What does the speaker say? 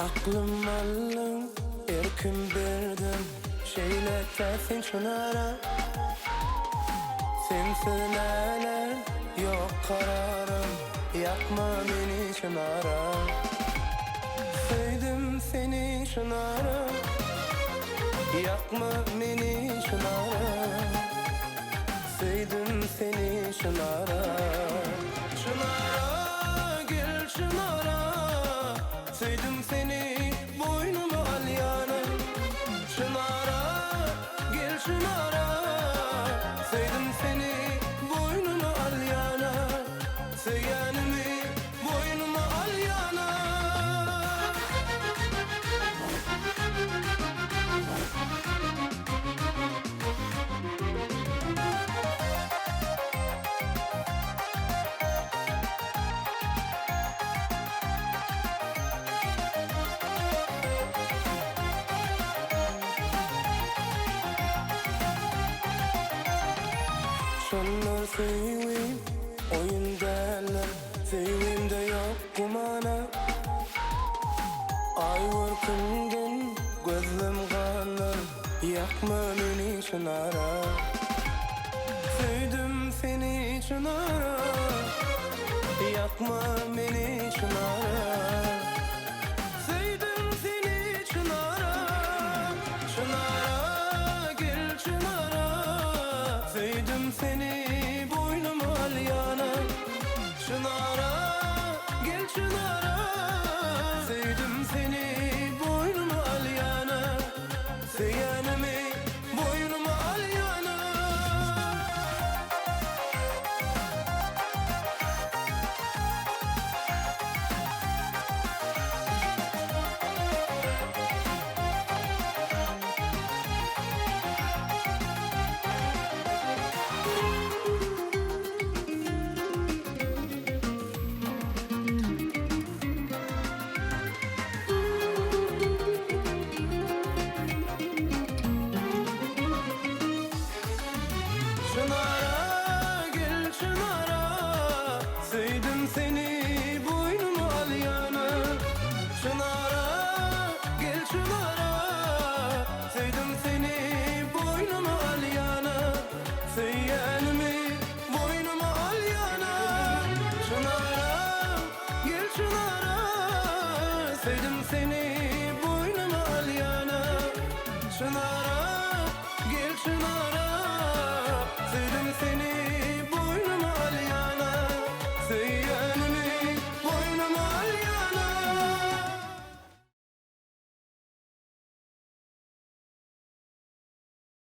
Aklım allım erkin berdim şeyle tersin şunara sensiz neler yok kararım yakma beni şunara sevdim seni şunara yakma beni şunara sevdim seni şunara şunara gel şunara sevdim seni boynuma al yana şunara gel şunara sevdim seni boynuma al yana sevganimi boynuma al yana Şunlar sevim oyun derler sevimde yok kumana ay vurkundun gözüm kanlar yakma beni şunara sevdim seni şunara yakma beni